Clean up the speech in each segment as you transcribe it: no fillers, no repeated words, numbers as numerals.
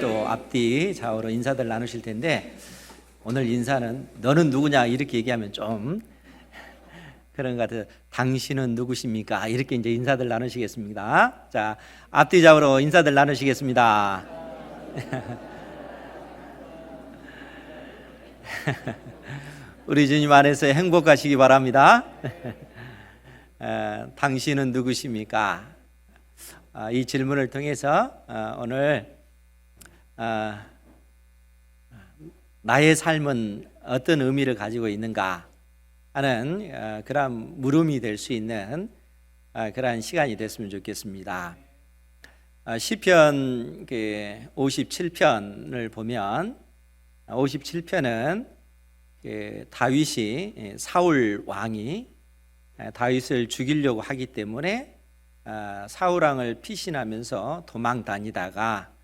또 앞뒤 좌우로 인사들 나누실 텐데, 오늘 인사는 너는 누구냐 이렇게 얘기하면 좀 그런 것 같아요. 당신은 누구십니까? 이렇게 이제 인사들 나누시겠습니다. 자, 앞뒤 좌우로 인사들 나누시겠습니다. 우리 주님 안에서 행복하시기 바랍니다. 당신은 누구십니까? 이 질문을 통해서 오늘 나의 삶은 어떤 의미를 가지고 있는가 하는 그러한 물음이 될 수 있는 그러한 시간이 됐으면 좋겠습니다. 시편 57편을 보면 57편은 다윗이 사울 왕이 다윗을 죽이려고 하기 때문에 사울 왕을 피신하면서 도망 다니다가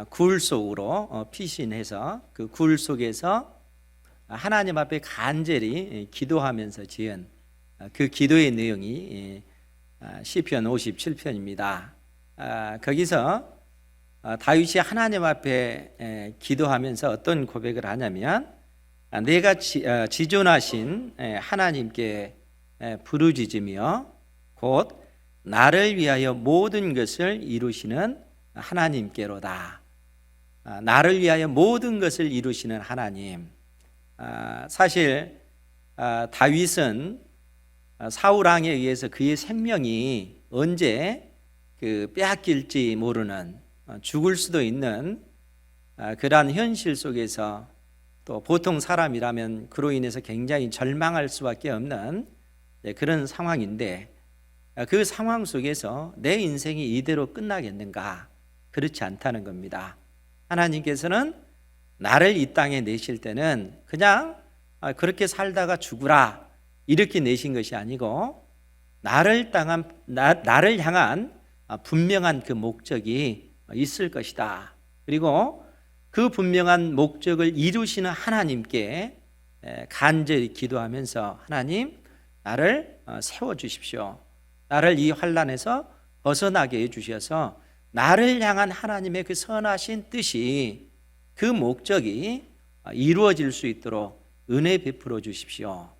굴 속으로 피신해서 그 굴 속에서 하나님 앞에 간절히 기도하면서 지은 그 기도의 내용이 시편 57편입니다. 거기서 다윗이 하나님 앞에 기도하면서 어떤 고백을 하냐면, 내가 지존하신 하나님께 부르짖으며 곧 나를 위하여 모든 것을 이루시는 하나님께로다. 나를 위하여 모든 것을 이루시는 하나님. 사실 다윗은 사울 왕에 의해서 그의 생명이 언제 빼앗길지 모르는, 죽을 수도 있는 그러한 현실 속에서, 또 보통 사람이라면 그로 인해서 굉장히 절망할 수밖에 없는 그런 상황인데, 그 상황 속에서 내 인생이 이대로 끝나겠는가? 그렇지 않다는 겁니다. 하나님께서는 나를 이 땅에 내실 때는 그냥 그렇게 살다가 죽으라 이렇게 내신 것이 아니고, 나를 향한 분명한 그 목적이 있을 것이다. 그리고 그 분명한 목적을 이루시는 하나님께 간절히 기도하면서, 하나님 나를 세워주십시오. 나를 이 환난에서 벗어나게 해주셔서 나를 향한 하나님의 그 선하신 뜻이, 그 목적이 이루어질 수 있도록 은혜 베풀어 주십시오.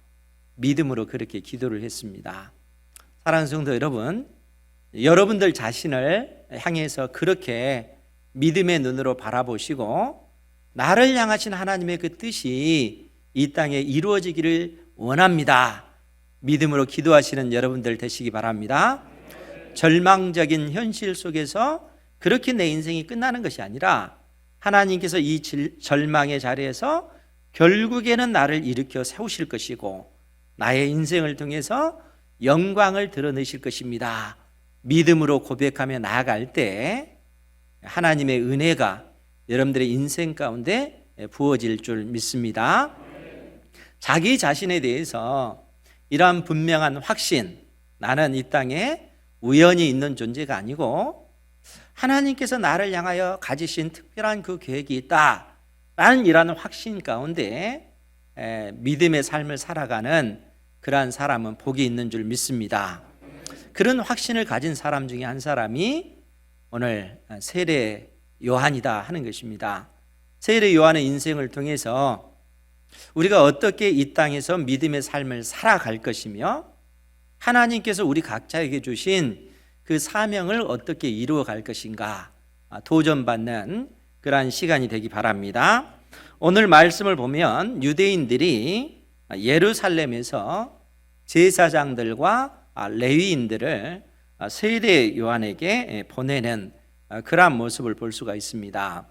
믿음으로 그렇게 기도를 했습니다. 사랑하는 성도 여러분, 여러분들 자신을 향해서 그렇게 믿음의 눈으로 바라보시고, 나를 향하신 하나님의 그 뜻이 이 땅에 이루어지기를 원합니다. 믿음으로 기도하시는 여러분들 되시기 바랍니다. 절망적인 현실 속에서 그렇게 내 인생이 끝나는 것이 아니라, 하나님께서 이 절망의 자리에서 결국에는 나를 일으켜 세우실 것이고, 나의 인생을 통해서 영광을 드러내실 것입니다. 믿음으로 고백하며 나아갈 때 하나님의 은혜가 여러분들의 인생 가운데 부어질 줄 믿습니다. 자기 자신에 대해서 이러한 분명한 확신, 나는 이 땅에 우연히 있는 존재가 아니고 하나님께서 나를 향하여 가지신 특별한 그 계획이 있다라는 이러한 확신 가운데 믿음의 삶을 살아가는 그러한 사람은 복이 있는 줄 믿습니다. 그런 확신을 가진 사람 중에 한 사람이 오늘 세례 요한이다 하는 것입니다. 세례 요한의 인생을 통해서 우리가 어떻게 이 땅에서 믿음의 삶을 살아갈 것이며, 하나님께서 우리 각자에게 주신 그 사명을 어떻게 이루어 갈 것인가 도전받는 그러한 시간이 되기 바랍니다. 오늘 말씀을 보면 유대인들이 예루살렘에서 제사장들과 레위인들을 세례 요한에게 보내는 그러한 모습을 볼 수가 있습니다.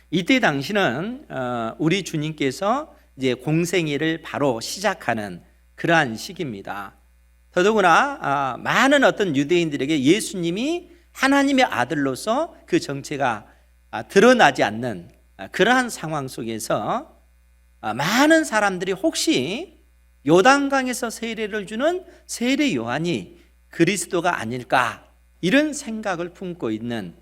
이때 당시는 우리 주님께서 이제 공생애를 바로 시작하는 그러한 시기입니다. 더더구나 많은 어떤 유대인들에게 예수님이 하나님의 아들로서 그 정체가 드러나지 않는 그러한 상황 속에서 많은 사람들이 혹시 요단강에서 세례를 주는 세례 요한이 그리스도가 아닐까, 이런 생각을 품고 있는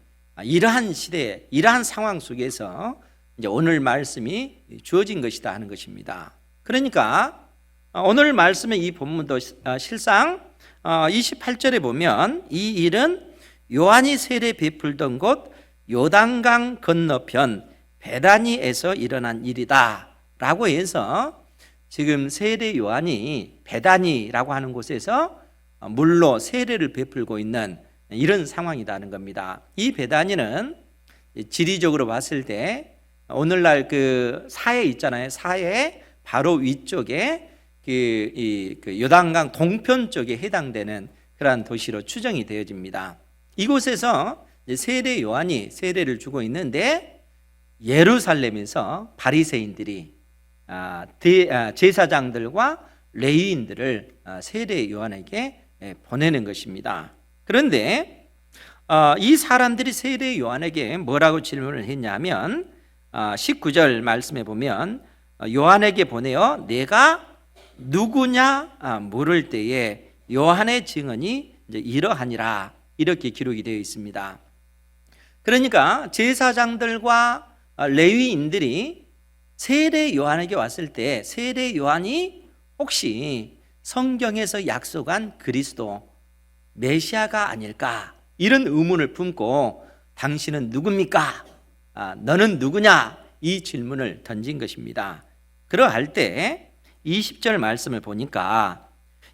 이러한 시대, 이러한 상황 속에서 이제 오늘 말씀이 주어진 것이다 하는 것입니다. 그러니까 오늘 말씀의 이 본문도 실상 28절에 보면, 이 일은 요한이 세례 베풀던 곳 요단강 건너편 베다니에서 일어난 일이다 라고 해서 지금 세례 요한이 베다니라고 하는 곳에서 물로 세례를 베풀고 있는 이런 상황이라는 겁니다. 이 베다니는 지리적으로 봤을 때 오늘날 그 사해 있잖아요. 사해 바로 위쪽에 그 요단강 동편 쪽에 해당되는 그러한 도시로 추정이 되어집니다. 이곳에서 세례 요한이 세례를 주고 있는데 예루살렘에서 바리새인들이 제사장들과 레위인들을 세례 요한에게 보내는 것입니다. 그런데 이 사람들이 세례 요한에게 뭐라고 질문을 했냐면 19절 말씀에 보면 요한에게 보내어 내가 누구냐 물을 때에 요한의 증언이 이제 이러하니라 이렇게 기록이 되어 있습니다. 그러니까 제사장들과 레위인들이 세례 요한에게 왔을 때 세례 요한이 혹시 성경에서 약속한 그리스도 메시아가 아닐까 이런 의문을 품고 당신은 누굽니까? 너는 누구냐? 이 질문을 던진 것입니다. 그러할 때 20절 말씀을 보니까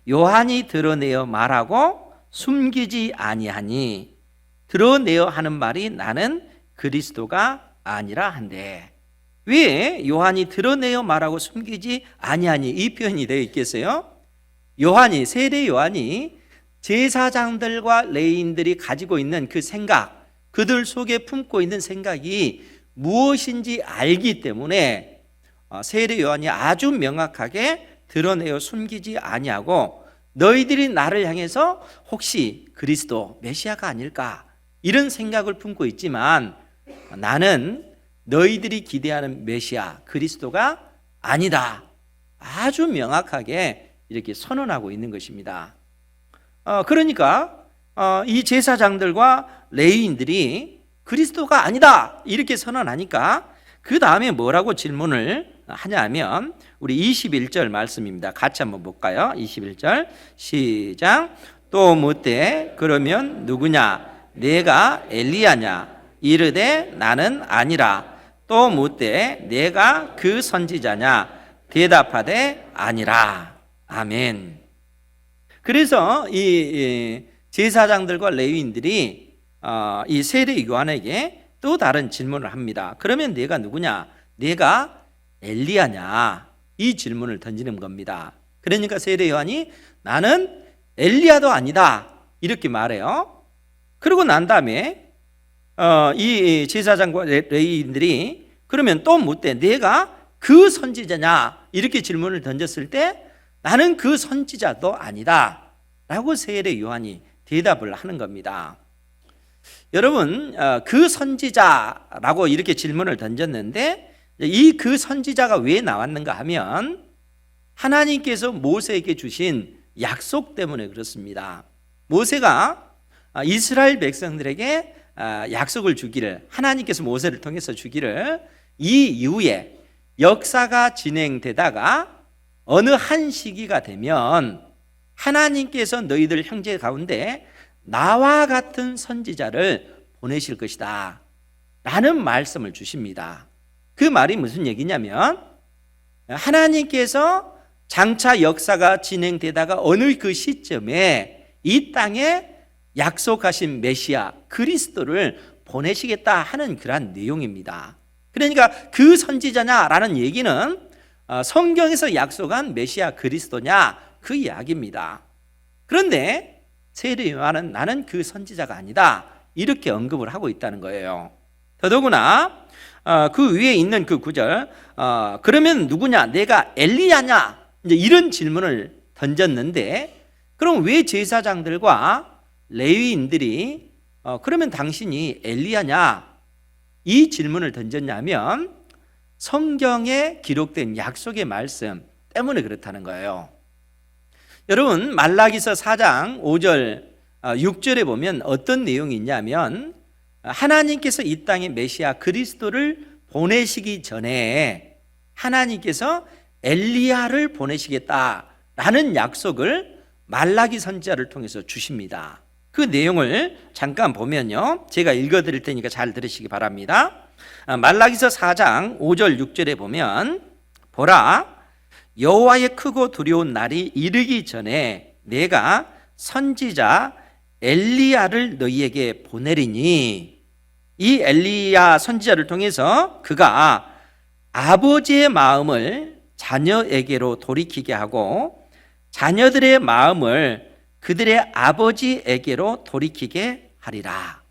요한이 드러내어 말하고 숨기지 아니하니 드러내어 하는 말이 나는 그리스도가 아니라 한데 왜 요한이 드러내어 말하고 숨기지 아니하니 이 표현이 되어 있겠어요? 요한이 세례 요한이 제사장들과 레위인들이 가지고 있는 그 생각, 그들 속에 품고 있는 생각이 무엇인지 알기 때문에 세례 요한이 아주 명확하게 드러내어 숨기지 아니하고 너희들이 나를 향해서 혹시 그리스도 메시아가 아닐까 이런 생각을 품고 있지만 나는 너희들이 기대하는 메시아 그리스도가 아니다 아주 명확하게 이렇게 선언하고 있는 것입니다. 그러니까 이 제사장들과 레위인들이 그리스도가 아니다 이렇게 선언하니까 그 다음에 뭐라고 질문을 하냐면 우리 21절 말씀입니다. 같이 한번 볼까요? 21절 시작. 또 묻되 그러면 누구냐? 내가 엘리야냐? 이르되 나는 아니라. 또 묻되 내가 그 선지자냐? 대답하되 아니라. 아멘. 그래서 이 제사장들과 레위인들이 이 세례 요한에게 또 다른 질문을 합니다. 그러면 내가 누구냐? 내가 엘리야냐? 이 질문을 던지는 겁니다. 그러니까 세례 요한이 나는 엘리야도 아니다 이렇게 말해요. 그러고 난 다음에 이 제사장과 레위인들이 그러면 또 묻되 내가 그 선지자냐? 이렇게 질문을 던졌을 때 나는 그 선지자도 아니다 라고 세례 요한이 대답을 하는 겁니다. 여러분 그 선지자라고 이렇게 질문을 던졌는데 이 그 선지자가 왜 나왔는가 하면 하나님께서 모세에게 주신 약속 때문에 그렇습니다. 모세가 이스라엘 백성들에게 약속을 주기를 하나님께서 모세를 통해서 주기를 이 이후에 역사가 진행되다가 어느 한 시기가 되면 하나님께서 너희들 형제 가운데 나와 같은 선지자를 보내실 것이다 라는 말씀을 주십니다. 그 말이 무슨 얘기냐면 하나님께서 장차 역사가 진행되다가 어느 그 시점에 이 땅에 약속하신 메시아 그리스도를 보내시겠다 하는 그러한 내용입니다. 그러니까 그 선지자냐라는 얘기는 성경에서 약속한 메시아 그리스도냐 그 이야기입니다. 그런데 세례 요한은 나는 그 선지자가 아니다 이렇게 언급을 하고 있다는 거예요. 더더구나 그 위에 있는 그 구절 그러면 누구냐? 내가 엘리야냐? 이제 이런 질문을 던졌는데 그럼 왜 제사장들과 레위인들이 그러면 당신이 엘리야냐? 이 질문을 던졌냐면 성경에 기록된 약속의 말씀 때문에 그렇다는 거예요. 여러분 말라기서 4장 5절 6절에 보면 어떤 내용이 있냐면 하나님께서 이 땅에 메시아 그리스도를 보내시기 전에 하나님께서 엘리야를 보내시겠다라는 약속을 말라기 선지자를 통해서 주십니다. 그 내용을 잠깐 보면요, 제가 읽어드릴 테니까 잘 들으시기 바랍니다. 말라기서 4장 5절 6절에 보면, 보라, 여호와의 크고 두려운 날이 이르기 전에 내가 선지자 엘리야를 너희에게 보내리니, 이 엘리야 선지자를 통해서 그가 아버지의 마음을 자녀에게로 돌이키게 하고 자녀들의 마음을 그들의 아버지에게로 돌이키게 하리라.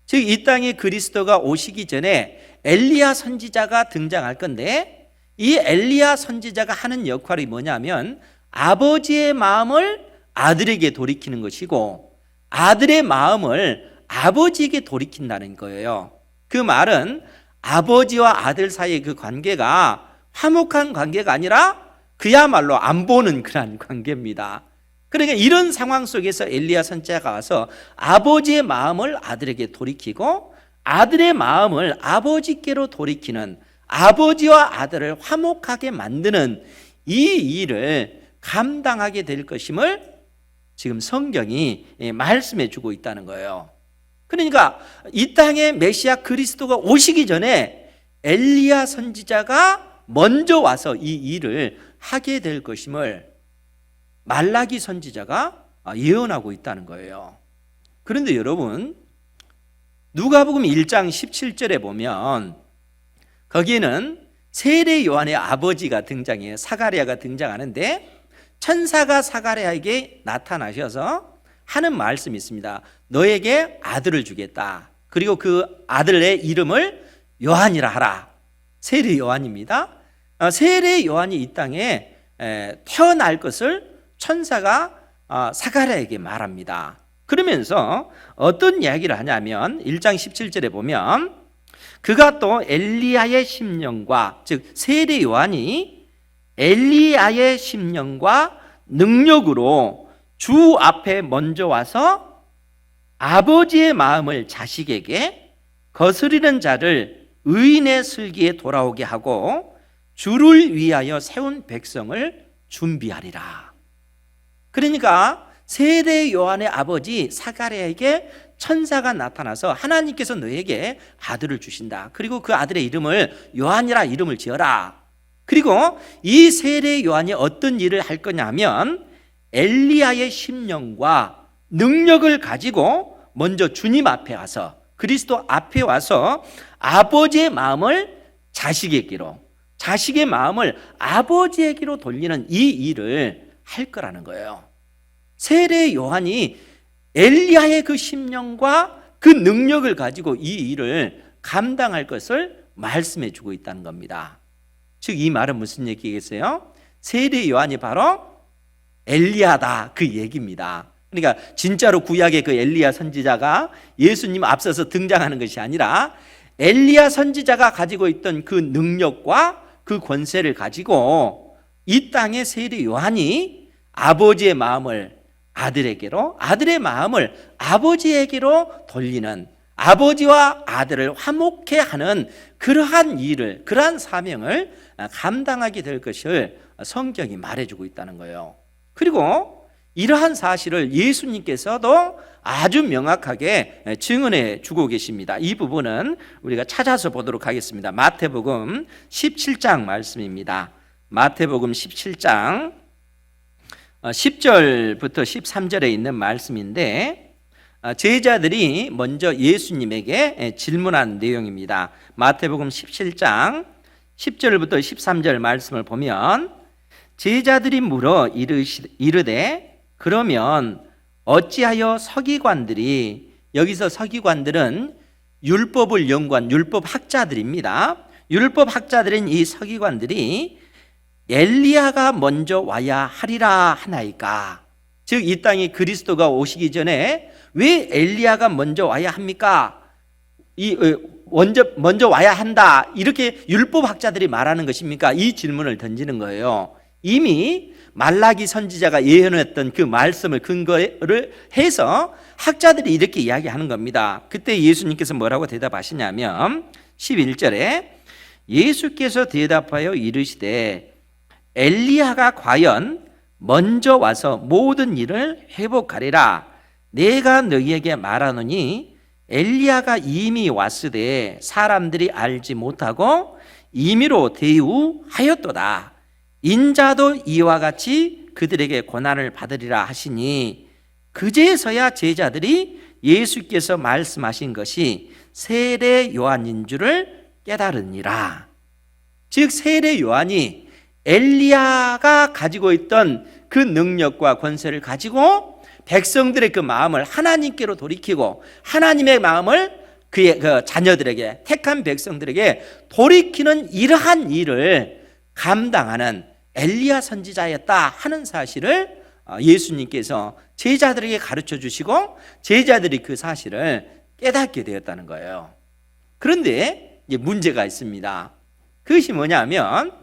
즉, 이 땅에 그리스도가 오시기 전에 엘리야 선지자가 등장할 건데, 이 엘리야 선지자가 하는 역할이 뭐냐면 아버지의 마음을 아들에게 돌이키는 것이고 아들의 마음을 아버지에게 돌이킨다는 거예요. 그 말은 아버지와 아들 사이의 그 관계가 화목한 관계가 아니라 그야말로 안 보는 그런 관계입니다. 그러니까 이런 상황 속에서 엘리야 선지자가 와서 아버지의 마음을 아들에게 돌이키고 아들의 마음을 아버지께로 돌이키는, 아버지와 아들을 화목하게 만드는 이 일을 감당하게 될 것임을 지금 성경이 말씀해 주고 있다는 거예요. 그러니까 이 땅에 메시아 그리스도가 오시기 전에 엘리야 선지자가 먼저 와서 이 일을 하게 될 것임을 말라기 선지자가 예언하고 있다는 거예요. 그런데 여러분, 누가복음 1장 17절에 보면 거기에는 세례 요한의 아버지가 등장해요. 사가랴가 등장하는데 천사가 사가랴에게 나타나셔서 하는 말씀이 있습니다. 너에게 아들을 주겠다. 그리고 그 아들의 이름을 요한이라 하라. 세례 요한입니다. 세례 요한이 이 땅에 태어날 것을 천사가 사가랴에게 말합니다. 그러면서 어떤 이야기를 하냐면 1장 17절에 보면 그가 또 엘리야의 심령과, 즉 세례 요한이 엘리야의 심령과 능력으로 주 앞에 먼저 와서 아버지의 마음을 자식에게, 거스리는 자를 의인의 슬기에 돌아오게 하고 주를 위하여 세운 백성을 준비하리라. 그러니까 세례 요한의 아버지 사가랴에게 천사가 나타나서 하나님께서 너에게 아들을 주신다. 그리고 그 아들의 이름을 요한이라 이름을 지어라. 그리고 이 세례 요한이 어떤 일을 할 거냐면 엘리야의 심령과 능력을 가지고 먼저 주님 앞에 와서, 그리스도 앞에 와서 아버지의 마음을 자식에게로, 자식의 마음을 아버지에게로 돌리는 이 일을 할 거라는 거예요. 세례 요한이 엘리야의 그 심령과 그 능력을 가지고 이 일을 감당할 것을 말씀해 주고 있다는 겁니다. 즉 이 말은 무슨 얘기겠어요? 세례 요한이 바로 엘리야다, 그 얘기입니다. 그러니까 진짜로 구약의 그 엘리야 선지자가 예수님 앞서서 등장하는 것이 아니라 엘리야 선지자가 가지고 있던 그 능력과 그 권세를 가지고 이 땅의 세례 요한이 아버지의 마음을 아들에게로, 아들의 마음을 아버지에게로 돌리는, 아버지와 아들을 화목케 하는 그러한 일을, 그러한 사명을 감당하게 될 것을 성경이 말해주고 있다는 거예요. 그리고 이러한 사실을 예수님께서도 아주 명확하게 증언해 주고 계십니다. 이 부분은 우리가 찾아서 보도록 하겠습니다. 마태복음 17장 말씀입니다. 마태복음 17장 10절부터 13절에 있는 말씀인데 제자들이 먼저 예수님에게 질문한 내용입니다. 마태복음 17장 10절부터 13절 말씀을 보면 제자들이 물어 이르되 그러면 어찌하여 서기관들이, 여기서 서기관들은 율법을 연구한 율법학자들입니다. 율법학자들인 이 서기관들이 엘리야가 먼저 와야 하리라 하나이까? 즉 이 땅에 그리스도가 오시기 전에 왜 엘리야가 먼저 와야 합니까? 먼저 와야 한다, 이렇게 율법학자들이 말하는 것입니까? 이 질문을 던지는 거예요. 이미 말라기 선지자가 예언했던 그 말씀을 근거를 해서 학자들이 이렇게 이야기하는 겁니다. 그때 예수님께서 뭐라고 대답하시냐면 11절에 예수께서 대답하여 이르시되 엘리야가 과연 먼저 와서 모든 일을 회복하리라. 내가 너희에게 말하노니 엘리야가 이미 왔으되 사람들이 알지 못하고 임의로 대우하였도다. 인자도 이와 같이 그들에게 고난을 받으리라 하시니 그제서야 제자들이 예수께서 말씀하신 것이 세례 요한인 줄을 깨달으니라. 즉 세례 요한이 엘리야가 가지고 있던 그 능력과 권세를 가지고 백성들의 그 마음을 하나님께로 돌이키고 하나님의 마음을 그의 그 자녀들에게, 택한 백성들에게 돌이키는 이러한 일을 감당하는 엘리야 선지자였다 하는 사실을 예수님께서 제자들에게 가르쳐 주시고 제자들이 그 사실을 깨닫게 되었다는 거예요. 그런데 이제 문제가 있습니다. 그것이 뭐냐면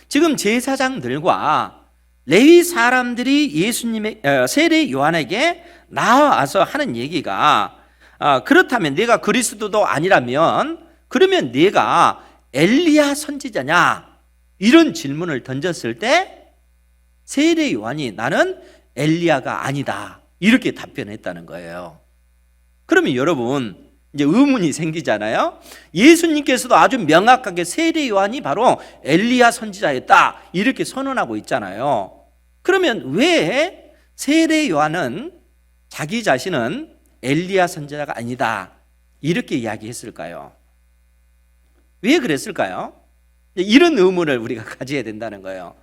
지금 제사장들과 레위 사람들이 예수님의 세례 요한에게 나와서 하는 얘기가 그렇다면 내가 그리스도도 아니라면 그러면 내가 엘리야 선지자냐? 이런 질문을 던졌을 때 세례 요한이 나는 엘리야가 아니다 이렇게 답변했다는 거예요. 그러면 여러분 이제 의문이 생기잖아요. 예수님께서도 아주 명확하게 세례 요한이 바로 엘리야 선지자였다 이렇게 선언하고 있잖아요. 그러면 왜 세례 요한은 자기 자신은 엘리야 선지자가 아니다 이렇게 이야기했을까요? 왜 그랬을까요? 이런 의문을 우리가 가져야 된다는 거예요.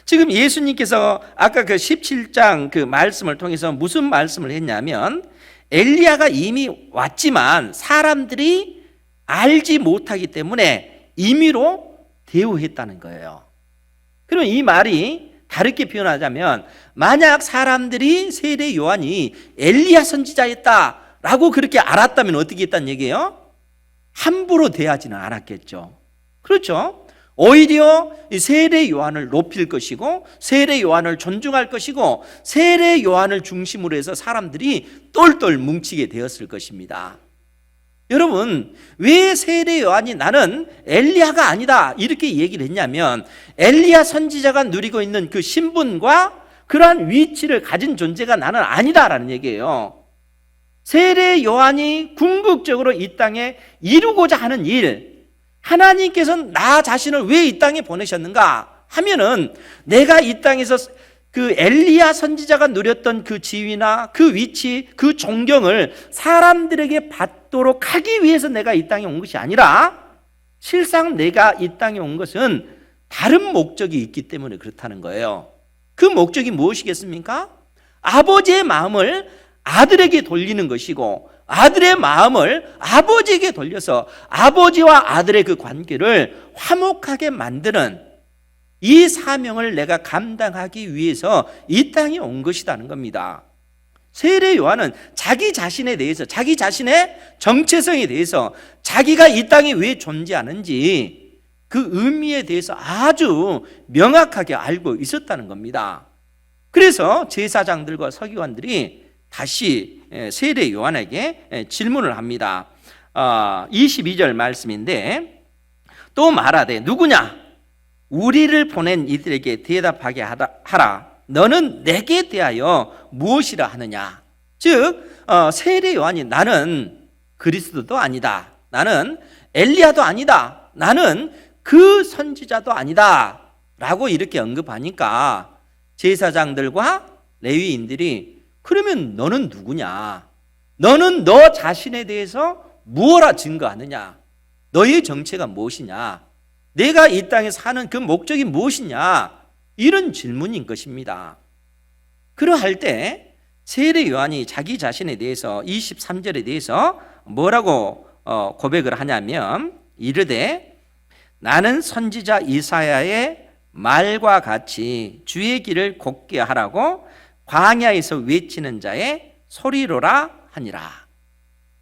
지금 예수님께서 아까 그 17장 그 말씀을 통해서 무슨 말씀을 했냐면 엘리야가 이미 왔지만 사람들이 알지 못하기 때문에 임의로 대우했다는 거예요. 그럼 이 말이 다르게 표현하자면 만약 사람들이 세례 요한이 엘리야 선지자였다라고 그렇게 알았다면 어떻게 했다는 얘기예요? 함부로 대하지는 않았겠죠. 그렇죠? 오히려 세례 요한을 높일 것이고 세례 요한을 존중할 것이고 세례 요한을 중심으로 해서 사람들이 똘똘 뭉치게 되었을 것입니다. 여러분 왜 세례 요한이 나는 엘리야가 아니다 이렇게 얘기를 했냐면 엘리야 선지자가 누리고 있는 그 신분과 그러한 위치를 가진 존재가 나는 아니다라는 얘기예요. 세례 요한이 궁극적으로 이 땅에 이루고자 하는 일, 하나님께서는 나 자신을 왜 이 땅에 보내셨는가 하면은 내가 이 땅에서 그 엘리야 선지자가 누렸던 그 지위나 그 위치, 그 존경을 사람들에게 받도록 하기 위해서 내가 이 땅에 온 것이 아니라 실상 내가 이 땅에 온 것은 다른 목적이 있기 때문에 그렇다는 거예요. 그 목적이 무엇이겠습니까? 아버지의 마음을 아들에게 돌리는 것이고 아들의 마음을 아버지에게 돌려서 아버지와 아들의 그 관계를 화목하게 만드는 이 사명을 내가 감당하기 위해서 이 땅에 온 것이라는 겁니다. 세례 요한은 자기 자신에 대해서, 자기 자신의 정체성에 대해서 자기가 이 땅에 왜 존재하는지 그 의미에 대해서 아주 명확하게 알고 있었다는 겁니다. 그래서 제사장들과 서기관들이 다시 세례 요한에게 질문을 합니다. 22절 말씀인데 또 말하되 누구냐? 우리를 보낸 이들에게 대답하게 하라. 너는 내게 대하여 무엇이라 하느냐? 즉 세례 요한이 나는 그리스도도 아니다. 나는 엘리야도 아니다. 나는 그 선지자도 아니다. 라고 이렇게 언급하니까 제사장들과 레위인들이 그러면 너는 누구냐? 너는 너 자신에 대해서 무엇라 증거하느냐? 너의 정체가 무엇이냐? 내가 이 땅에 사는 그 목적이 무엇이냐? 이런 질문인 것입니다. 그러할 때 세례 요한이 자기 자신에 대해서 23절에 대해서 뭐라고 고백을 하냐면 이르되 나는 선지자 이사야의 말과 같이 주의 길을 곱게 하라고 광야에서 외치는 자의 소리로라 하니라.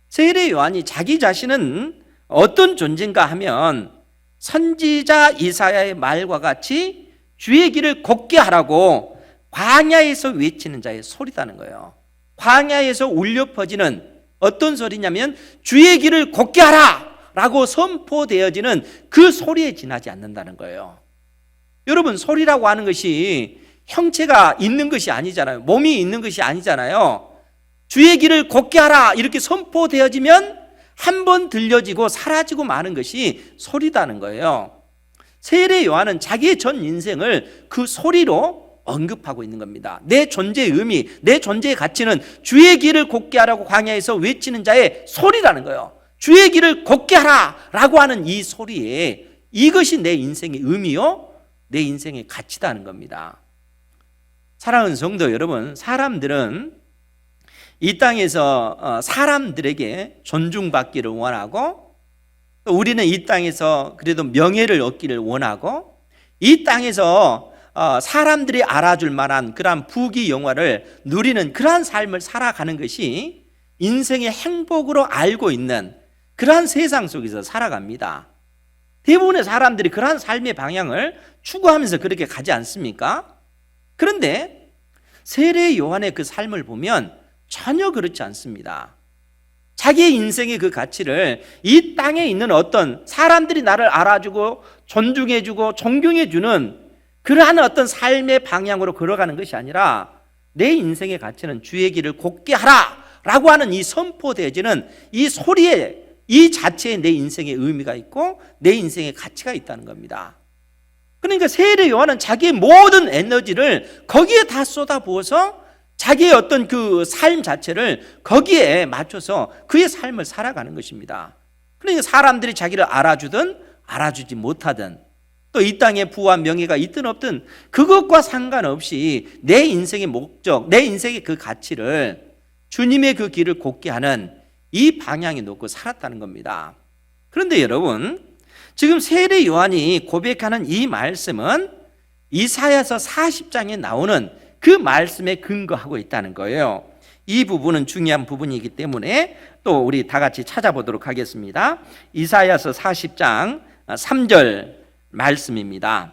세례 요한이 자기 자신은 어떤 존재인가 하면 선지자 이사야의 말과 같이 주의 길을 곱게 하라고 광야에서 외치는 자의 소리라는 거예요. 광야에서 울려 퍼지는 어떤 소리냐면 주의 길을 곱게 하라 라고 선포되어지는 그 소리에 지나지 않는다는 거예요. 여러분 소리라고 하는 것이 형체가 있는 것이 아니잖아요. 몸이 있는 것이 아니잖아요. 주의 길을 곱게 하라 이렇게 선포되어지면 한 번 들려지고 사라지고 마는 것이 소리다는 거예요. 세례 요한은 자기의 전 인생을 그 소리로 언급하고 있는 겁니다. 내 존재의 의미, 내 존재의 가치는 주의 길을 곱게 하라고 광야에서 외치는 자의 소리라는 거예요. 주의 길을 곱게 하라 라고 하는 이 소리에 이것이 내 인생의 의미요, 내 인생의 가치다는 겁니다. 사랑하는 성도 여러분, 사람들은 이 땅에서 사람들에게 존중받기를 원하고, 또 우리는 이 땅에서 그래도 명예를 얻기를 원하고, 이 땅에서 사람들이 알아줄 만한 그러한 부귀 영화를 누리는 그러한 삶을 살아가는 것이 인생의 행복으로 알고 있는 그러한 세상 속에서 살아갑니다. 대부분의 사람들이 그러한 삶의 방향을 추구하면서 그렇게 가지 않습니까? 그런데 세례 요한의 그 삶을 보면 전혀 그렇지 않습니다. 자기의 인생의 그 가치를 이 땅에 있는 어떤 사람들이 나를 알아주고 존중해주고 존경해주는 그러한 어떤 삶의 방향으로 걸어가는 것이 아니라 내 인생의 가치는 주의 길을 곱게 하라 라고 하는 이 선포되어지는 이 소리에 이 자체에 내 인생의 의미가 있고 내 인생의 가치가 있다는 겁니다. 그러니까 세례 요한은 자기의 모든 에너지를 거기에 다 쏟아부어서 자기의 어떤 그 삶 자체를 거기에 맞춰서 그의 삶을 살아가는 것입니다. 그러니까 사람들이 자기를 알아주든 알아주지 못하든 또 이 땅에 부와 명예가 있든 없든 그것과 상관없이 내 인생의 목적, 내 인생의 그 가치를 주님의 그 길을 곱게 하는 이 방향에 놓고 살았다는 겁니다. 그런데 여러분, 지금 세례 요한이 고백하는 이 말씀은 이사야서 40장에 나오는 그 말씀에 근거하고 있다는 거예요. 이 부분은 중요한 부분이기 때문에 또 우리 다 같이 찾아보도록 하겠습니다. 이사야서 40장 3절 말씀입니다.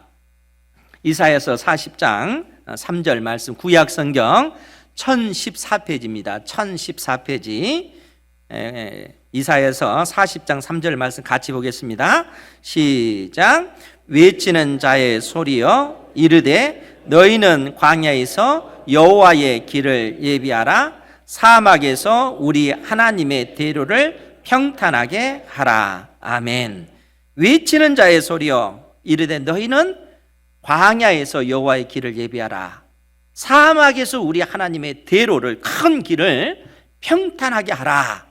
이사야서 40장 3절 말씀, 구약 성경 1014페이지입니다. 1014페이지. 이사야서 40장 3절 말씀 같이 보겠습니다. 시작. 외치는 자의 소리여 이르되 너희는 광야에서 여호와의 길을 예비하라, 사막에서 우리 하나님의 대로를 평탄하게 하라. 아멘. 외치는 자의 소리여 이르되 너희는 광야에서 여호와의 길을 예비하라, 사막에서 우리 하나님의 대로를, 큰 길을 평탄하게 하라.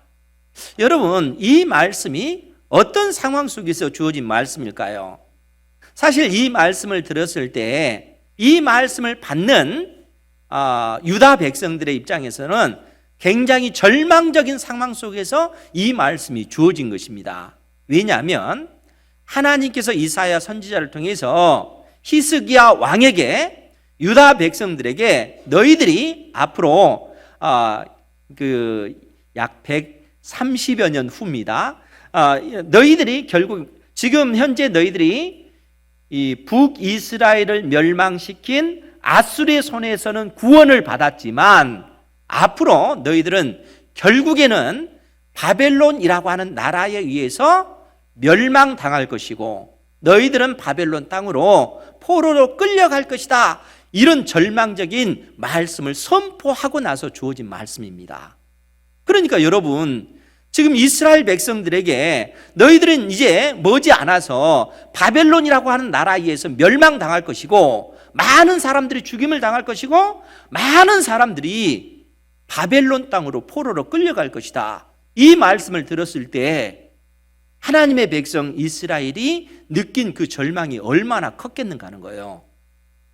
여러분, 이 말씀이 어떤 상황 속에서 주어진 말씀일까요? 사실 이 말씀을 들었을 때 이 말씀을 받는 유다 백성들의 입장에서는 굉장히 절망적인 상황 속에서 이 말씀이 주어진 것입니다. 왜냐하면 하나님께서 이사야 선지자를 통해서 히스기야 왕에게 유다 백성들에게 너희들이 앞으로 약 130여 년 후입니다. 너희들이 결국 지금 현재 너희들이 이 북이스라엘을 멸망시킨 아수르의 손에서는 구원을 받았지만 앞으로 너희들은 결국에는 바벨론이라고 하는 나라에 의해서 멸망당할 것이고 너희들은 바벨론 땅으로 포로로 끌려갈 것이다. 이런 절망적인 말씀을 선포하고 나서 주어진 말씀입니다. 그러니까 여러분, 지금 이스라엘 백성들에게 너희들은 이제 머지않아서 바벨론이라고 하는 나라에 의해서 멸망당할 것이고 많은 사람들이 죽임을 당할 것이고 많은 사람들이 바벨론 땅으로 포로로 끌려갈 것이다. 이 말씀을 들었을 때 하나님의 백성 이스라엘이 느낀 그 절망이 얼마나 컸겠는가 하는 거예요.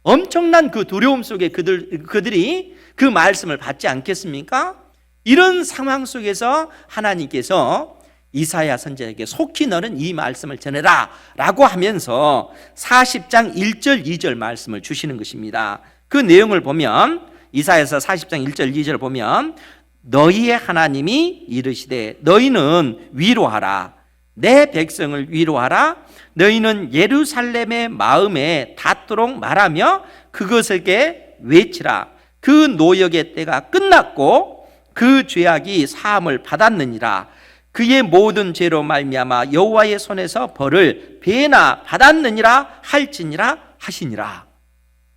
엄청난 그 두려움 속에 그들이 그 말씀을 받지 않겠습니까? 이런 상황 속에서 하나님께서 이사야 선지자에게 속히 너는 이 말씀을 전해라 라고 하면서 40장 1절 2절 말씀을 주시는 것입니다. 그 내용을 보면 이사야서 40장 1절 2절 보면 너희의 하나님이 이르시되 너희는 위로하라, 내 백성을 위로하라, 너희는 예루살렘의 마음에 닿도록 말하며 그것에게 외치라. 그 노역의 때가 끝났고 그 죄악이 사함을 받았느니라. 그의 모든 죄로 말미암아 여호와의 손에서 벌을 배나 받았느니라 할지니라 하시니라.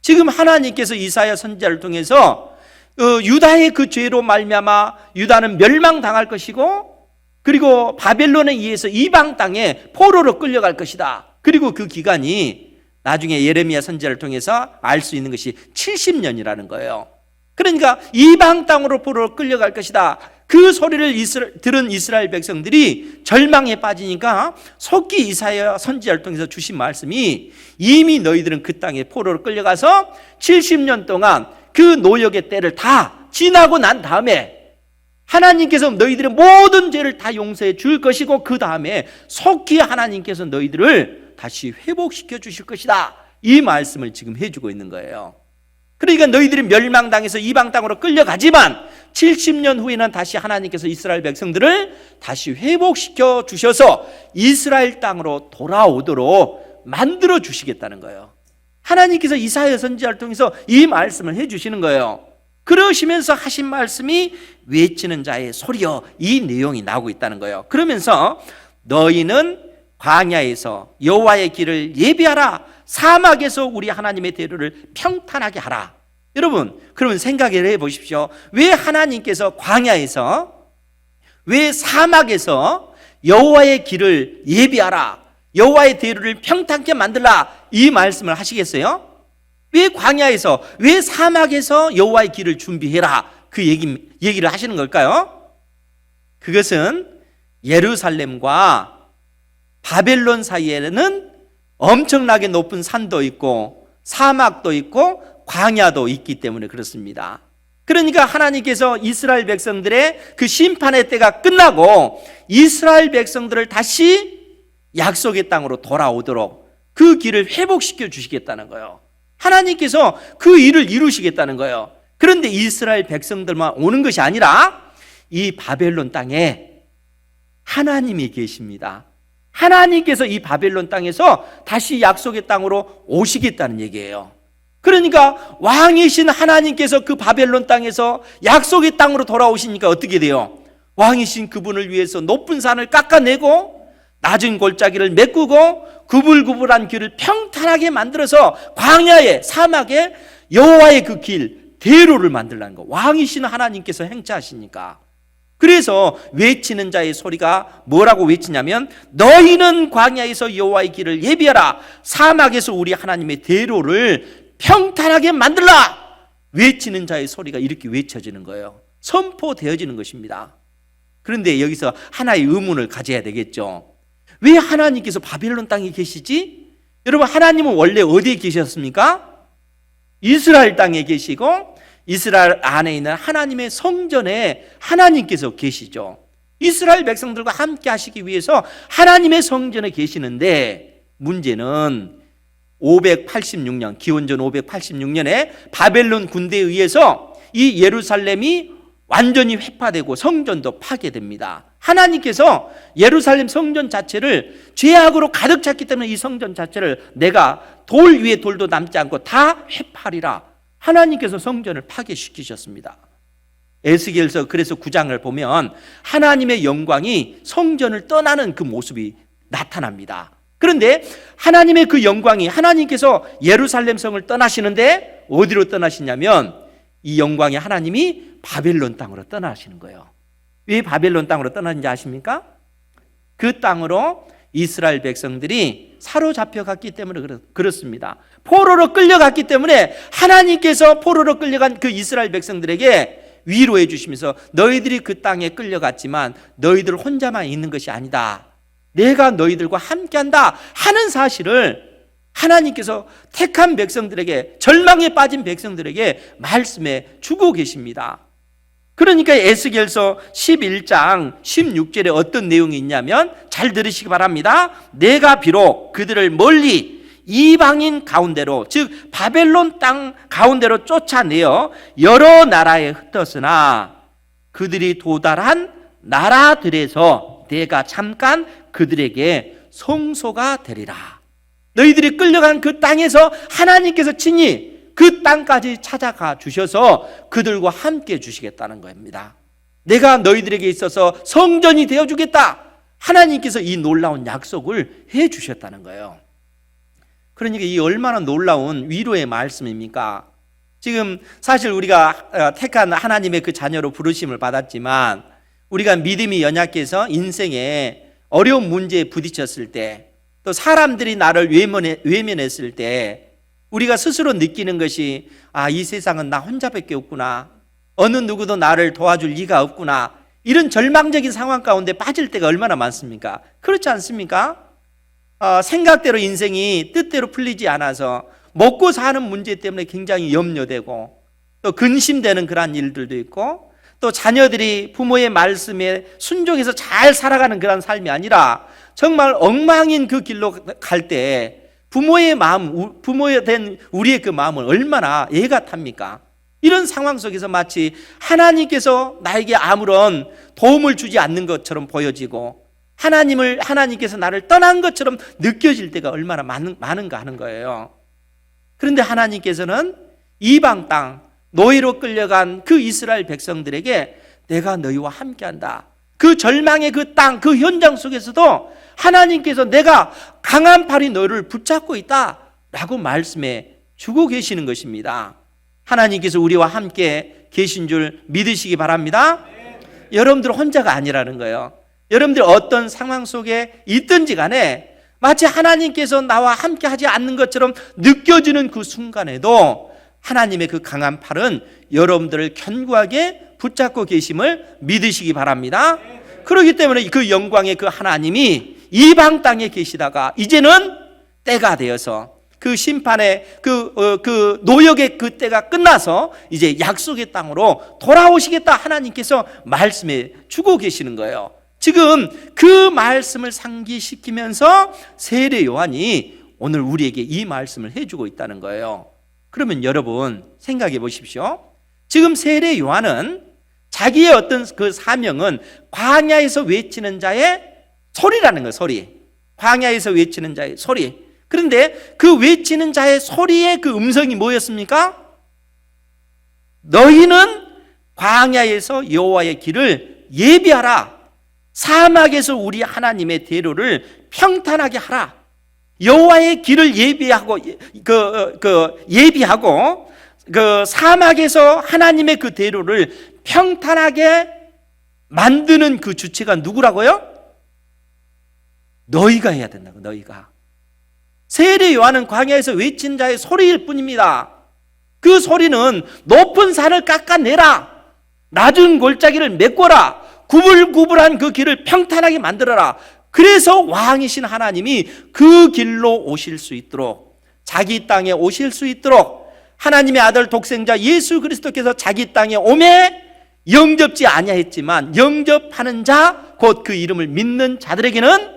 지금 하나님께서 이사야 선지자를 통해서 유다의 그 죄로 말미암아 유다는 멸망당할 것이고, 그리고 바벨론에 의해서 이방 땅에 포로로 끌려갈 것이다. 그리고 그 기간이 나중에 예레미야 선지자를 통해서 알 수 있는 것이 70년이라는 거예요. 그러니까 이방 땅으로 포로로 끌려갈 것이다. 그 소리를 들은 이스라엘 백성들이 절망에 빠지니까 속기 이사야 선지자를 통해서 주신 말씀이, 이미 너희들은 그 땅에 포로로 끌려가서 70년 동안 그 노역의 때를 다 지나고 난 다음에 하나님께서 너희들의 모든 죄를 다 용서해 줄 것이고, 그 다음에 속히 하나님께서 너희들을 다시 회복시켜 주실 것이다. 이 말씀을 지금 해주고 있는 거예요. 그러니까 너희들이 멸망당해서 이방 땅으로 끌려가지만 70년 후에는 다시 하나님께서 이스라엘 백성들을 다시 회복시켜 주셔서 이스라엘 땅으로 돌아오도록 만들어 주시겠다는 거예요. 하나님께서 이사야 선지자를 통해서 이 말씀을 해주시는 거예요. 그러시면서 하신 말씀이 외치는 자의 소리여, 이 내용이 나오고 있다는 거예요. 그러면서 너희는 광야에서 여호와의 길을 예비하라, 사막에서 우리 하나님의 대로를 평탄하게 하라. 여러분, 그러면 생각을 해보십시오. 왜 하나님께서 광야에서, 왜 사막에서 여호와의 길을 예비하라, 여호와의 대로를 평탄하게 만들라, 이 말씀을 하시겠어요? 왜 광야에서, 왜 사막에서 여호와의 길을 준비해라, 그 얘기를 하시는 걸까요? 그것은 예루살렘과 바벨론 사이에는 엄청나게 높은 산도 있고 사막도 있고 광야도 있기 때문에 그렇습니다. 그러니까 하나님께서 이스라엘 백성들의 그 심판의 때가 끝나고 이스라엘 백성들을 다시 약속의 땅으로 돌아오도록 그 길을 회복시켜 주시겠다는 거예요. 하나님께서 그 일을 이루시겠다는 거예요. 그런데 이스라엘 백성들만 오는 것이 아니라 이 바벨론 땅에 하나님이 계십니다. 하나님께서 이 바벨론 땅에서 다시 약속의 땅으로 오시겠다는 얘기예요. 그러니까 왕이신 하나님께서 그 바벨론 땅에서 약속의 땅으로 돌아오시니까 어떻게 돼요? 왕이신 그분을 위해서 높은 산을 깎아내고 낮은 골짜기를 메꾸고 구불구불한 길을 평탄하게 만들어서 광야에, 사막에 여호와의 그 길, 대로를 만들라는 거. 왕이신 하나님께서 행차하시니까. 그래서 외치는 자의 소리가 뭐라고 외치냐면, 너희는 광야에서 여호와의 길을 예비하라, 사막에서 우리 하나님의 대로를 평탄하게 만들라. 외치는 자의 소리가 이렇게 외쳐지는 거예요. 선포되어지는 것입니다. 그런데 여기서 하나의 의문을 가져야 되겠죠. 왜 하나님께서 바벨론 땅에 계시지? 여러분, 하나님은 원래 어디에 계셨습니까? 이스라엘 땅에 계시고 이스라엘 안에 있는 하나님의 성전에 하나님께서 계시죠. 이스라엘 백성들과 함께 하시기 위해서 하나님의 성전에 계시는데, 문제는 586년, 기원전 586년에 바벨론 군대에 의해서 이 예루살렘이 완전히 회파되고 성전도 파괴됩니다. 하나님께서 예루살렘 성전 자체를 죄악으로 가득 찼기 때문에 이 성전 자체를 내가 돌 위에 돌도 남지 않고 다 회파하리라, 하나님께서 성전을 파괴시키셨습니다. 에스겔서 그래서 9장을 보면 하나님의 영광이 성전을 떠나는 그 모습이 나타납니다. 그런데 하나님의 그 영광이, 하나님께서 예루살렘 성을 떠나시는데 어디로 떠나시냐면 이 영광의 하나님이 바벨론 땅으로 떠나시는 거예요. 왜 바벨론 땅으로 떠나는지 아십니까? 그 땅으로 이스라엘 백성들이 사로잡혀 갔기 때문에 그렇습니다. 포로로 끌려갔기 때문에 하나님께서 포로로 끌려간 그 이스라엘 백성들에게 위로해 주시면서, 너희들이 그 땅에 끌려갔지만 너희들 혼자만 있는 것이 아니다, 내가 너희들과 함께한다 하는 사실을 하나님께서 택한 백성들에게, 절망에 빠진 백성들에게 말씀해 주고 계십니다. 그러니까 에스겔서 11장 16절에 어떤 내용이 있냐면, 잘 들으시기 바랍니다. 내가 비록 그들을 멀리 이방인 가운데로, 즉 바벨론 땅 가운데로 쫓아내어 여러 나라에 흩었으나 그들이 도달한 나라들에서 내가 잠깐 그들에게 성소가 되리라. 너희들이 끌려간 그 땅에서 하나님께서 친히 그 땅까지 찾아가 주셔서 그들과 함께 주시겠다는 겁니다. 내가 너희들에게 있어서 성전이 되어주겠다, 하나님께서 이 놀라운 약속을 해주셨다는 거예요. 그러니까 이 얼마나 놀라운 위로의 말씀입니까? 지금 사실 우리가 택한 하나님의 그 자녀로 부르심을 받았지만 우리가 믿음이 연약해서 인생에 어려운 문제에 부딪혔을 때, 또 사람들이 나를 외면했을 때 우리가 스스로 느끼는 것이 이 세상은 나 혼자밖에 없구나, 어느 누구도 나를 도와줄 리가 없구나, 이런 절망적인 상황 가운데 빠질 때가 얼마나 많습니까? 그렇지 않습니까? 생각대로 인생이 뜻대로 풀리지 않아서 먹고 사는 문제 때문에 굉장히 염려되고, 또 근심되는 그런 일들도 있고, 또 자녀들이 부모의 말씀에 순종해서 잘 살아가는 그런 삶이 아니라 정말 엉망인 그 길로 갈 때 부모의 마음, 부모에 된 우리의 그 마음은 얼마나 애가 탑니까? 이런 상황 속에서 마치 하나님께서 나에게 아무런 도움을 주지 않는 것처럼 보여지고 하나님께서 나를 떠난 것처럼 느껴질 때가 얼마나 많은가 하는 거예요. 그런데 하나님께서는 이방 땅 노예로 끌려간 그 이스라엘 백성들에게 내가 너희와 함께한다, 그 절망의 그 땅, 그 현장 속에서도 하나님께서 내가 강한 팔이 너를 붙잡고 있다 라고 말씀해 주고 계시는 것입니다. 하나님께서 우리와 함께 계신 줄 믿으시기 바랍니다. 여러분들 혼자가 아니라는 거예요. 여러분들 어떤 상황 속에 있든지 간에 마치 하나님께서 나와 함께 하지 않는 것처럼 느껴지는 그 순간에도 하나님의 그 강한 팔은 여러분들을 견고하게 붙잡고 계심을 믿으시기 바랍니다. 그렇기 때문에 그 영광의 그 하나님이 이방 땅에 계시다가 이제는 때가 되어서 그 심판의 그 노역의 그 때가 끝나서 이제 약속의 땅으로 돌아오시겠다 하나님께서 말씀해 주고 계시는 거예요. 지금 그 말씀을 상기시키면서 세례 요한이 오늘 우리에게 이 말씀을 해주고 있다는 거예요. 그러면 여러분 생각해 보십시오. 지금 세례 요한은 자기의 어떤 그 사명은 광야에서 외치는 자의 소리라는 거예요. 소리. 광야에서 외치는 자의 소리. 그런데 그 외치는 자의 소리의 그 음성이 뭐였습니까? 너희는 광야에서 여호와의 길을 예비하라, 사막에서 우리 하나님의 대로를 평탄하게 하라. 여호와의 길을 예비하고 예비하고 그 사막에서 하나님의 그 대로를 평탄하게 만드는 그 주체가 누구라고요? 너희가 해야 된다고. 너희가. 세례 요한은 광야에서 외친 자의 소리일 뿐입니다. 그 소리는 높은 산을 깎아내라, 낮은 골짜기를 메꿔라, 구불구불한 그 길을 평탄하게 만들어라. 그래서 왕이신 하나님이 그 길로 오실 수 있도록, 자기 땅에 오실 수 있도록 하나님의 아들 독생자 예수 그리스도께서 자기 땅에 오매 영접지 아니하였지만 영접하는 자, 곧 그 이름을 믿는 자들에게는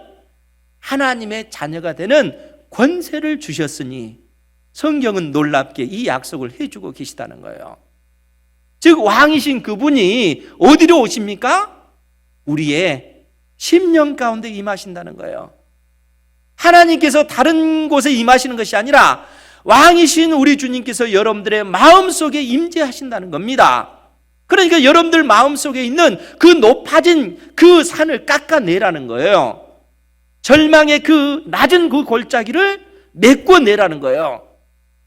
하나님의 자녀가 되는 권세를 주셨으니, 성경은 놀랍게 이 약속을 해주고 계시다는 거예요. 즉 왕이신 그분이 어디로 오십니까? 우리의 심령 가운데 임하신다는 거예요. 하나님께서 다른 곳에 임하시는 것이 아니라 왕이신 우리 주님께서 여러분들의 마음속에 임재하신다는 겁니다. 그러니까 여러분들 마음속에 있는 그 높아진 그 산을 깎아내라는 거예요. 절망의 그 낮은 그 골짜기를 메꿔내라는 거예요.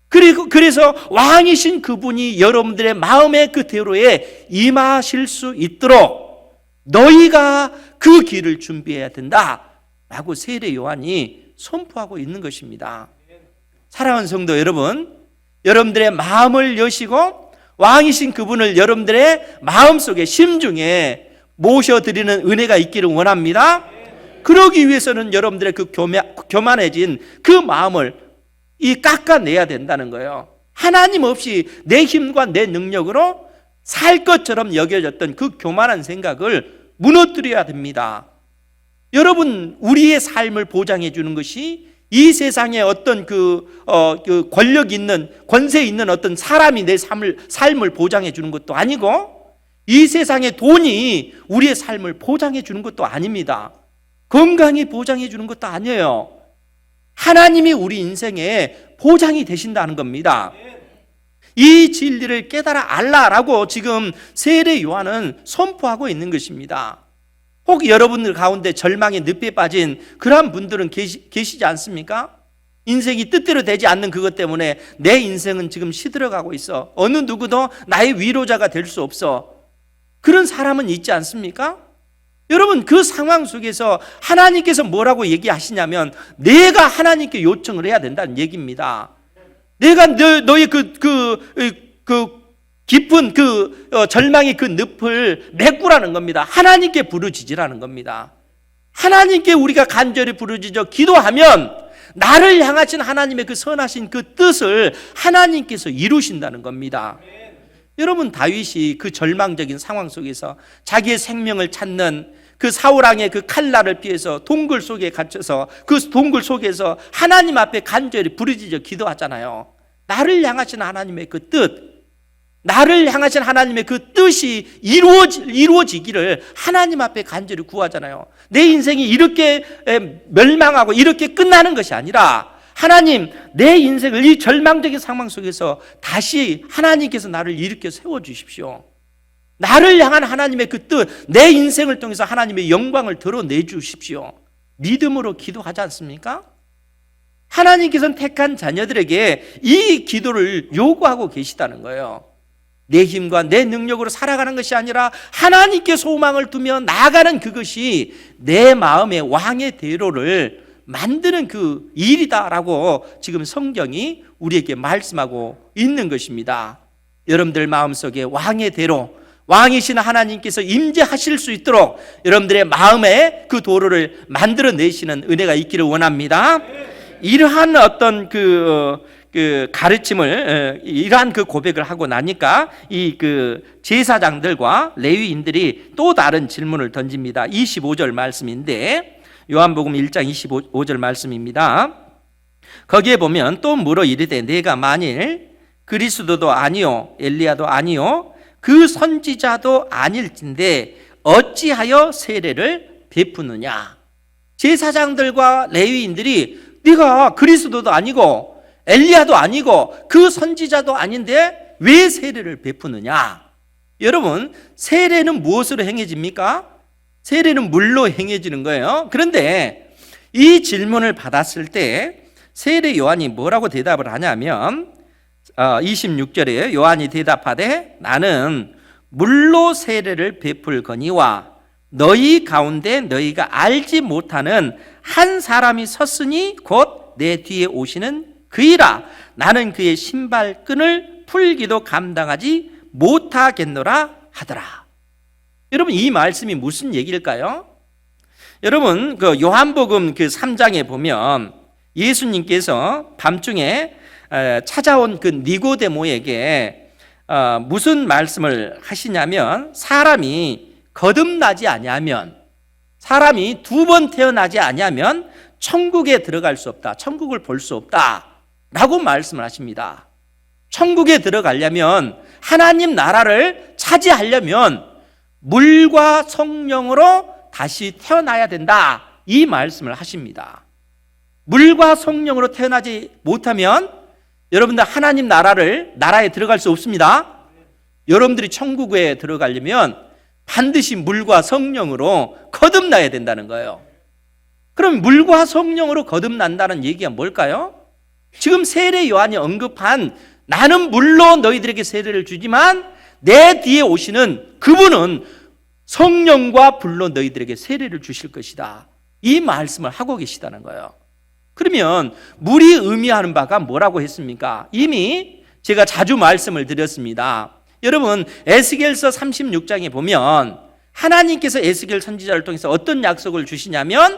그래서 왕이신 그분이 여러분들의 마음의 그 대로에 임하실 수 있도록 너희가 그 길을 준비해야 된다라고 세례 요한이 선포하고 있는 것입니다. 사랑하는 성도 여러분, 여러분들의 마음을 여시고 왕이신 그분을 여러분들의 마음속에 심중에 모셔드리는 은혜가 있기를 원합니다. 그러기 위해서는 여러분들의 그 교만해진 그 마음을 깎아내야 된다는 거예요. 하나님 없이 내 힘과 내 능력으로 살 것처럼 여겨졌던 그 교만한 생각을 무너뜨려야 됩니다. 여러분, 우리의 삶을 보장해 주는 것이 이 세상에 어떤 그 권력 있는, 권세 있는 어떤 사람이 내 삶을 보장해 주는 것도 아니고, 이 세상의 돈이 우리의 삶을 보장해 주는 것도 아닙니다. 건강이 보장해 주는 것도 아니에요. 하나님이 우리 인생에 보장이 되신다는 겁니다. 이 진리를 깨달아 알라라고 지금 세례 요한은 선포하고 있는 것입니다. 혹 여러분들 가운데 절망의 늪에 빠진 그러한 분들은 계시지 않습니까? 인생이 뜻대로 되지 않는 그것 때문에 내 인생은 지금 시들어가고 있어. 어느 누구도 나의 위로자가 될 수 없어. 그런 사람은 있지 않습니까? 여러분, 그 상황 속에서 하나님께서 뭐라고 얘기하시냐면 내가 하나님께 요청을 해야 된다는 얘기입니다. 내가 너의 깊은 절망의 그 늪을 메꾸라는 겁니다. 하나님께 부르짖으라는 겁니다. 하나님께 우리가 간절히 부르짖어 기도하면 나를 향하신 하나님의 그 선하신 그 뜻을 하나님께서 이루신다는 겁니다. 여러분, 다윗이 그 절망적인 상황 속에서 자기의 생명을 찾는 그 사울왕의 그 칼날을 피해서 동굴 속에 갇혀서 그 동굴 속에서 하나님 앞에 간절히 부르짖어 기도하잖아요. 나를 향하신 하나님의 그 뜻, 나를 향하신 하나님의 그 뜻이 이루어지기를 하나님 앞에 간절히 구하잖아요. 내 인생이 이렇게 멸망하고 이렇게 끝나는 것이 아니라 하나님, 내 인생을 이 절망적인 상황 속에서 다시 하나님께서 나를 일으켜 세워주십시오. 나를 향한 하나님의 그 뜻, 내 인생을 통해서 하나님의 영광을 드러내 주십시오. 믿음으로 기도하지 않습니까? 하나님께서는 택한 자녀들에게 이 기도를 요구하고 계시다는 거예요. 내 힘과 내 능력으로 살아가는 것이 아니라 하나님께 소망을 두며 나아가는 그것이 내 마음의 왕의 대로를 만드는 그 일이다라고 지금 성경이 우리에게 말씀하고 있는 것입니다. 여러분들 마음속에 왕의 대로, 왕이신 하나님께서 임재하실 수 있도록 여러분들의 마음에 그 도로를 만들어내시는 은혜가 있기를 원합니다. 이러한 어떤 그 가르침을, 이러한 그 고백을 하고 나니까 이 제사장들과 레위인들이 또 다른 질문을 던집니다. 25절 말씀인데, 요한복음 1장 25절 말씀입니다. 거기에 보면 또 물어 이르되 내가 만일 그리스도도 아니요 엘리야도 아니요 그 선지자도 아닐진데 어찌하여 세례를 베푸느냐. 제사장들과 레위인들이 네가 그리스도도 아니고 엘리야도 아니고 그 선지자도 아닌데 왜 세례를 베푸느냐. 여러분, 세례는 무엇으로 행해집니까? 세례는 물로 행해지는 거예요. 그런데 이 질문을 받았을 때 세례 요한이 뭐라고 대답을 하냐면 26절에 요한이 대답하되 나는 물로 세례를 베풀거니와 너희 가운데 너희가 알지 못하는 한 사람이 섰으니 곧 내 뒤에 오시는 그이라. 나는 그의 신발끈을 풀기도 감당하지 못하겠노라 하더라. 여러분, 이 말씀이 무슨 얘기일까요? 여러분, 그 요한복음 3장에 보면 예수님께서 밤중에 찾아온 그 니고데모에게 무슨 말씀을 하시냐면 사람이 거듭나지 아니하면, 사람이 두 번 태어나지 아니하면 천국에 들어갈 수 없다, 천국을 볼 수 없다 라고 말씀을 하십니다. 천국에 들어가려면, 하나님 나라를 차지하려면 물과 성령으로 다시 태어나야 된다, 이 말씀을 하십니다. 물과 성령으로 태어나지 못하면 여러분들 하나님 나라에 들어갈 수 없습니다. 여러분들이 천국에 들어가려면 반드시 물과 성령으로 거듭나야 된다는 거예요. 그럼 물과 성령으로 거듭난다는 얘기가 뭘까요? 지금 세례 요한이 언급한 나는 물로 너희들에게 세례를 주지만 내 뒤에 오시는 그분은 성령과 불로 너희들에게 세례를 주실 것이다, 이 말씀을 하고 계시다는 거예요. 그러면 물이 의미하는 바가 뭐라고 했습니까? 이미 제가 자주 말씀을 드렸습니다. 여러분, 에스겔서 36장에 보면 하나님께서 에스겔 선지자를 통해서 어떤 약속을 주시냐면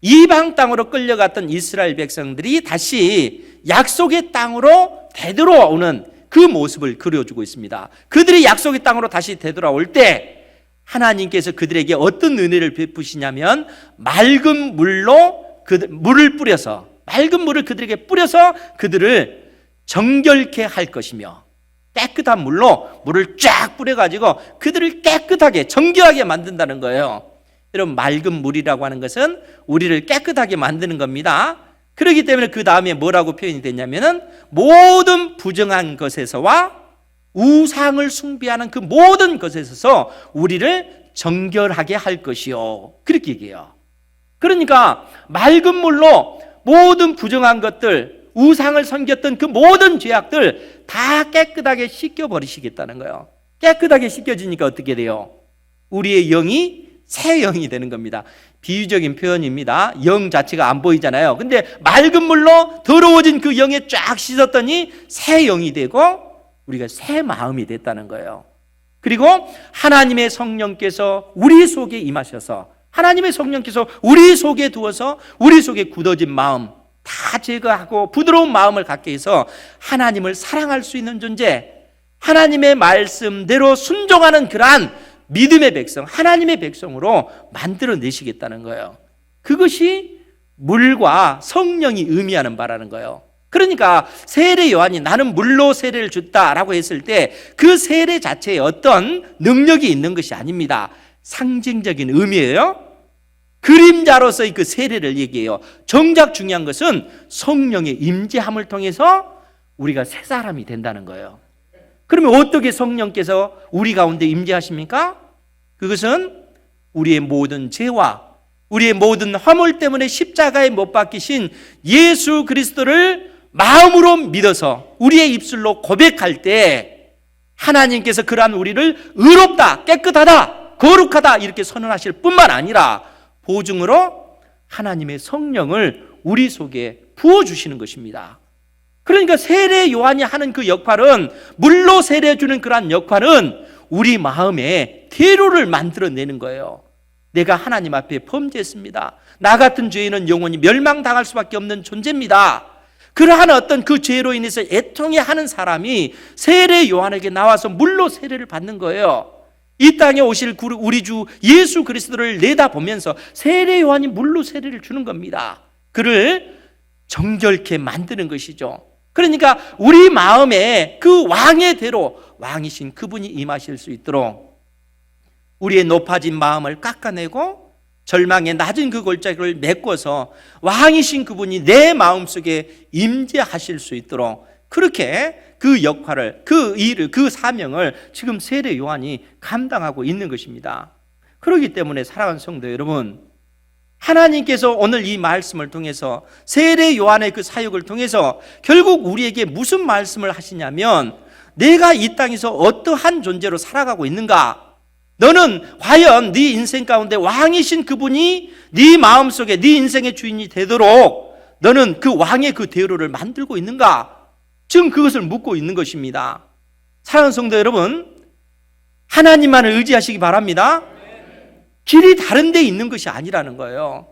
이방 땅으로 끌려갔던 이스라엘 백성들이 다시 약속의 땅으로 되돌아오는 그 모습을 그려주고 있습니다. 그들이 약속의 땅으로 다시 되돌아올 때 하나님께서 그들에게 어떤 은혜를 베푸시냐면 맑은 물로 물을 뿌려서, 맑은 물을 그들에게 뿌려서 그들을 정결케 할 것이며, 깨끗한 물로 물을 쫙 뿌려가지고 그들을 깨끗하게 정결하게 만든다는 거예요. 여러분, 맑은 물이라고 하는 것은 우리를 깨끗하게 만드는 겁니다. 그렇기 때문에 그 다음에 뭐라고 표현이 됐냐면은 모든 부정한 것에서와 우상을 숭배하는 그 모든 것에 있어서 우리를 정결하게 할 것이요, 그렇게 얘기해요. 그러니까 맑은 물로 모든 부정한 것들, 우상을 섬겼던 그 모든 죄악들 다 깨끗하게 씻겨버리시겠다는 거예요. 깨끗하게 씻겨지니까 어떻게 돼요? 우리의 영이 새 영이 되는 겁니다. 비유적인 표현입니다. 영 자체가 안 보이잖아요. 근데 맑은 물로 더러워진 그 영에 쫙 씻었더니 새 영이 되고 우리가 새 마음이 됐다는 거예요. 그리고 하나님의 성령께서 우리 속에 임하셔서, 하나님의 성령께서 우리 속에 두어서 우리 속에 굳어진 마음 다 제거하고 부드러운 마음을 갖게 해서 하나님을 사랑할 수 있는 존재, 하나님의 말씀대로 순종하는 그러한 믿음의 백성, 하나님의 백성으로 만들어내시겠다는 거예요. 그것이 물과 성령이 의미하는 바라는 거예요. 그러니까 세례 요한이 나는 물로 세례를 줬다라고 했을 때 그 세례 자체에 어떤 능력이 있는 것이 아닙니다. 상징적인 의미예요. 그림자로서의 그 세례를 얘기해요. 정작 중요한 것은 성령의 임재함을 통해서 우리가 새 사람이 된다는 거예요. 그러면 어떻게 성령께서 우리 가운데 임재하십니까? 그것은 우리의 모든 죄와 우리의 모든 허물 때문에 십자가에 못 박히신 예수 그리스도를 마음으로 믿어서 우리의 입술로 고백할 때 하나님께서 그러한 우리를 의롭다, 깨끗하다, 거룩하다 이렇게 선언하실 뿐만 아니라 보증으로 하나님의 성령을 우리 속에 부어주시는 것입니다. 그러니까 세례 요한이 하는 그 역할은, 물로 세례 주는 그러한 역할은 우리 마음에 대로를 만들어내는 거예요. 내가 하나님 앞에 범죄했습니다. 나 같은 죄인은 영원히 멸망당할 수밖에 없는 존재입니다. 그러한 어떤 그 죄로 인해서 애통해하는 사람이 세례 요한에게 나와서 물로 세례를 받는 거예요. 이 땅에 오실 우리 주 예수 그리스도를 내다보면서 세례 요한이 물로 세례를 주는 겁니다. 그를 정결케 만드는 것이죠. 그러니까 우리 마음에 그 왕의 대로, 왕이신 그분이 임하실 수 있도록 우리의 높아진 마음을 깎아내고 절망의 낮은 그 골짜기를 메꿔서 왕이신 그분이 내 마음속에 임재하실 수 있도록 그렇게 그 역할을, 그 일을, 그 사명을 지금 세례 요한이 감당하고 있는 것입니다. 그렇기 때문에 사랑하는 성도 여러분, 하나님께서 오늘 이 말씀을 통해서, 세례 요한의 그 사역을 통해서 결국 우리에게 무슨 말씀을 하시냐면, 내가 이 땅에서 어떠한 존재로 살아가고 있는가? 너는 과연 네 인생 가운데 왕이신 그분이 네 마음속에 네 인생의 주인이 되도록 너는 그 왕의 그 대로를 만들고 있는가? 지금 그것을 묻고 있는 것입니다. 사랑하는 성도 여러분, 하나님만을 의지하시기 바랍니다. 길이 다른 데 있는 것이 아니라는 거예요.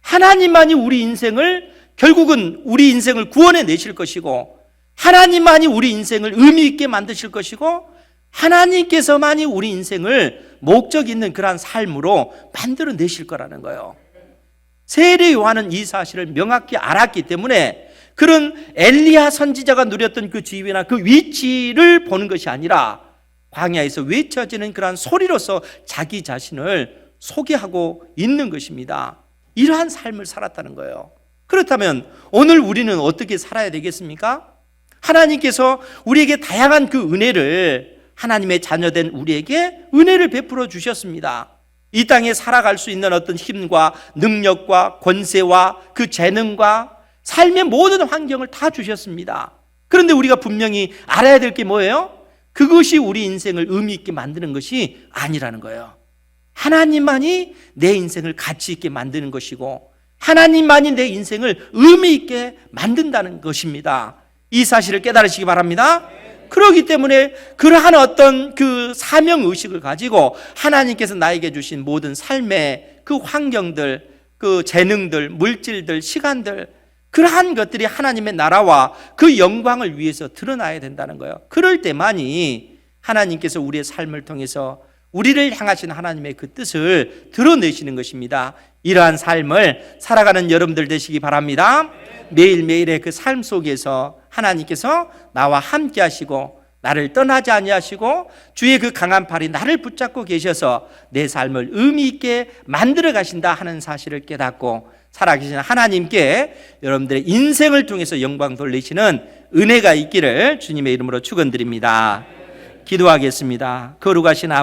하나님만이 우리 인생을, 결국은 우리 인생을 구원해 내실 것이고, 하나님만이 우리 인생을 의미 있게 만드실 것이고, 하나님께서만이 우리 인생을 목적 있는 그러한 삶으로 만들어 내실 거라는 거예요. 세례 요한은 이 사실을 명확히 알았기 때문에 그런 엘리야 선지자가 누렸던 그 지위나 그 위치를 보는 것이 아니라 광야에서 외쳐지는 그러한 소리로서 자기 자신을 소개하고 있는 것입니다. 이러한 삶을 살았다는 거예요. 그렇다면 오늘 우리는 어떻게 살아야 되겠습니까? 하나님께서 우리에게 다양한 그 은혜를, 하나님의 자녀된 우리에게 은혜를 베풀어 주셨습니다. 이 땅에 살아갈 수 있는 어떤 힘과 능력과 권세와 그 재능과 삶의 모든 환경을 다 주셨습니다. 그런데 우리가 분명히 알아야 될 게 뭐예요? 그것이 우리 인생을 의미 있게 만드는 것이 아니라는 거예요. 하나님만이 내 인생을 가치 있게 만드는 것이고, 하나님만이 내 인생을 의미 있게 만든다는 것입니다. 이 사실을 깨달으시기 바랍니다. 그렇기 때문에 그러한 어떤 그 사명의식을 가지고 하나님께서 나에게 주신 모든 삶의 그 환경들, 그 재능들, 물질들, 시간들, 그러한 것들이 하나님의 나라와 그 영광을 위해서 드러나야 된다는 거예요. 그럴 때만이 하나님께서 우리의 삶을 통해서 우리를 향하신 하나님의 그 뜻을 드러내시는 것입니다. 이러한 삶을 살아가는 여러분들 되시기 바랍니다. 매일매일의 그 삶 속에서 하나님께서 나와 함께 하시고 나를 떠나지 아니하시고 주의 그 강한 팔이 나를 붙잡고 계셔서 내 삶을 의미 있게 만들어 가신다 하는 사실을 깨닫고 살아계신 하나님께 여러분들의 인생을 통해서 영광 돌리시는 은혜가 있기를 주님의 이름으로 축원드립니다. 기도하겠습니다. 거룩하신